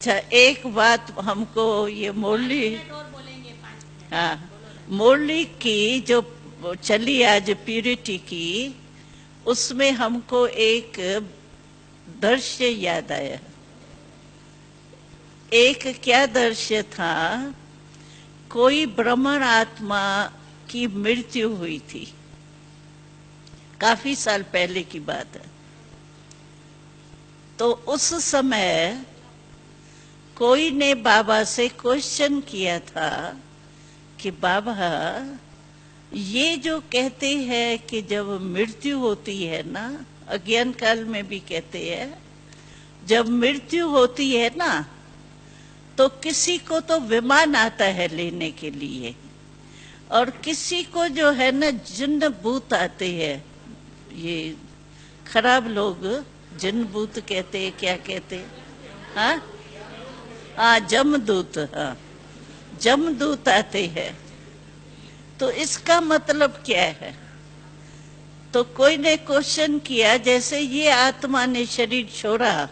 अच्छा, एक बात हमको ये मुरली, हाँ, मुरली की जो चली आज प्यूरिटी की, उसमें हमको एक दृश्य याद आया। एक क्या दृश्य था, कोई ब्राह्मण आत्मा की मृत्यु हुई थी, काफी साल पहले की बात है। तो उस समय कोई ने बाबा से क्वेश्चन किया था कि बाबा, ये जो कहते हैं कि जब मृत्यु होती है ना, अज्ञान काल में भी कहते हैं, जब मृत्यु होती है ना, तो किसी को तो विमान आता है लेने के लिए, और किसी को जो है ना जिन्न भूत आते हैं। ये खराब लोग जिन्न भूत कहते हैं, क्या कहते हैं, हाँ हाँ, जमदूत, हाँ, जमदूत आते हैं। तो इसका मतलब क्या है? तो कोई ने क्वेश्चन किया, जैसे ये आत्मा ने शरीर छोड़ा,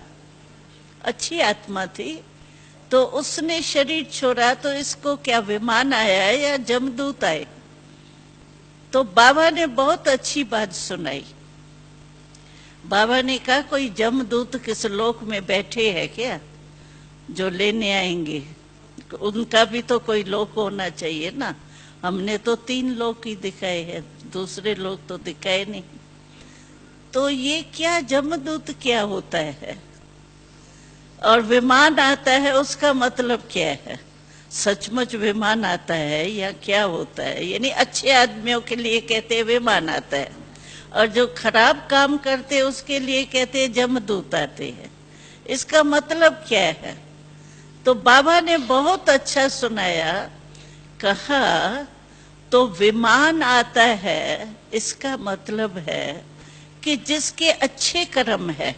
अच्छी आत्मा थी, तो उसने शरीर छोड़ा, तो इसको क्या विमान आया है या जमदूत आए? तो बाबा ने बहुत अच्छी बात सुनाई। बाबा ने कहा, कोई जमदूत किस लोक में बैठे हैं क्या जो लेने आएंगे? उनका भी तो कोई लोक होना चाहिए ना। हमने तो 3 लोक ही दिखाए हैं, दूसरे लोग तो दिखाए नहीं। तो ये क्या जमदूत क्या होता है और विमान आता है, उसका मतलब क्या है? सचमुच विमान आता है या क्या होता है? यानी अच्छे आदमियों के लिए कहते हैं विमान आता है, और जो खराब काम करते हैं उसके लिए कहते हैं जमदूत आते हैं। इसका मतलब क्या है? तो बाबा ने बहुत अच्छा सुनाया, कहा तो विमान आता है, इसका मतलब है कि जिसके अच्छे कर्म है,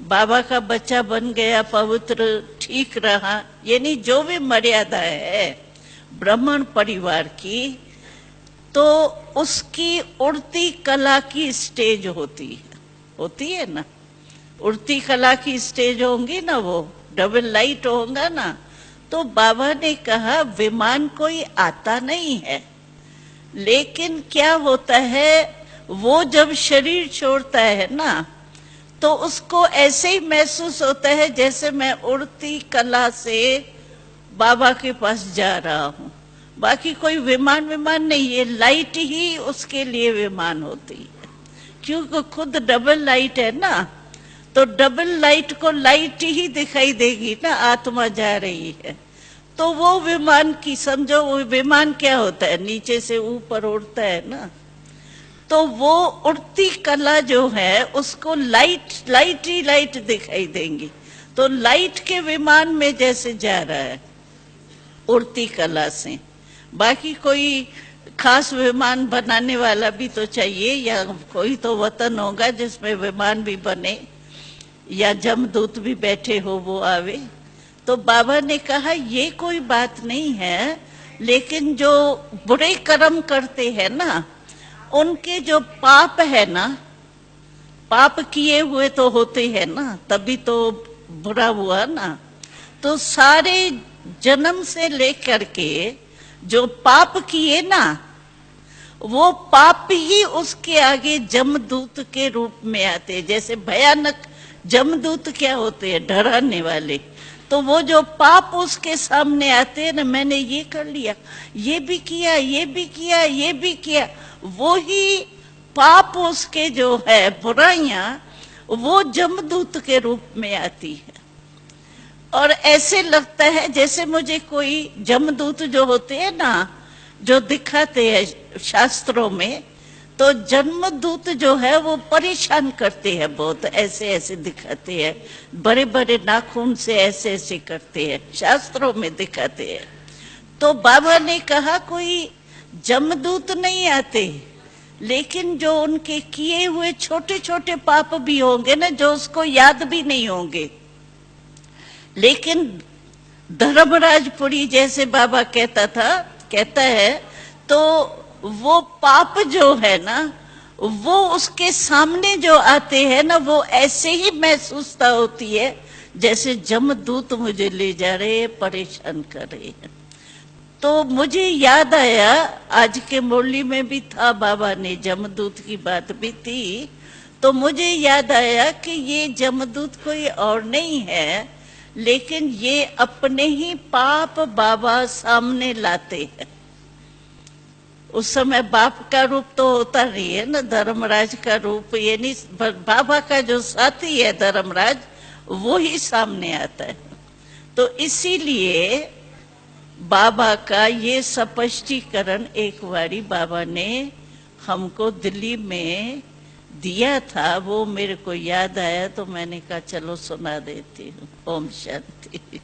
बाबा का बच्चा बन गया, पवित्र ठीक रहा, यानी जो भी मर्यादा है ब्राह्मण परिवार की, तो उसकी उड़ती कला की स्टेज होती है ना। उड़ती कला की स्टेज होंगी ना, वो डबल लाइट होगा ना। तो बाबा ने कहा विमान कोई आता नहीं है, लेकिन क्या होता है, वो जब शरीर छोड़ता है ना, तो उसको ऐसे ही महसूस होता है जैसे मैं उड़ती कला से बाबा के पास जा रहा हूँ। बाकी कोई विमान नहीं, ये लाइट ही उसके लिए विमान होती है, क्योंकि खुद डबल लाइट है ना। तो डबल लाइट को लाइट ही दिखाई देगी ना, आत्मा जा रही है। तो वो विमान की समझो, वो विमान क्या होता है, नीचे से ऊपर उड़ता है ना। तो वो उड़ती कला जो है उसको लाइट ही लाइट दिखाई देंगी। तो लाइट के विमान में जैसे जा रहा है उड़ती कला से। बाकी कोई खास विमान बनाने वाला भी तो चाहिए, या कोई तो वतन होगा जिसमें विमान भी बने, या जमदूत भी बैठे हो वो आवे। तो बाबा ने कहा ये कोई बात नहीं है, लेकिन जो बुरे कर्म करते हैं ना, उनके जो पाप है ना, पाप किए हुए तो होते हैं ना, तभी तो बुरा हुआ ना। तो सारे जन्म से लेकर के जो पाप किए ना, वो पाप ही उसके आगे जमदूत के रूप में आते। जैसे भयानक जमदूत क्या होते हैं, डराने वाले। तो वो जो पाप उसके सामने आते हैं ना, मैंने ये कर लिया, ये भी किया, ये भी किया, ये भी किया, वो ही पाप उसके जो है बुराइयां, वो जमदूत के रूप में आती है। और ऐसे लगता है जैसे मुझे कोई जमदूत जो होते हैं ना, जो दिखाते हैं शास्त्रों में, तो जमदूत जो है वो परेशान करते हैं बहुत, ऐसे ऐसे दिखाते हैं, बड़े बड़े नाखून से ऐसे ऐसे करते हैं, शास्त्रों में दिखाते हैं। तो बाबा ने कहा कोई जमदूत नहीं आते, लेकिन जो उनके किए हुए छोटे छोटे पाप भी होंगे ना, जो उसको याद भी नहीं होंगे, लेकिन धर्मराजपुरी जैसे बाबा कहता है, तो वो पाप जो है ना, वो उसके सामने जो आते हैं ना, वो ऐसे ही महसूसता होती है जैसे जमदूत मुझे ले जा रहे हैं, परेशान कर रहे हैं। तो मुझे याद आया, आज के मुरली में भी था, बाबा ने जमदूत की बात भी थी, तो मुझे याद आया कि ये जमदूत कोई और नहीं है, लेकिन ये अपने ही पाप बाबा सामने लाते हैं। उस समय बाप का रूप तो होता नहीं है ना, धर्मराज का रूप, ये नहीं, बाबा का जो साथी है धर्मराज, वो ही सामने आता है। तो इसीलिए बाबा का ये स्पष्टीकरण एक बारी बाबा ने हमको दिल्ली में दिया था, वो मेरे को याद आया, तो मैंने कहा चलो सुना देती हूँ। ओम शांति।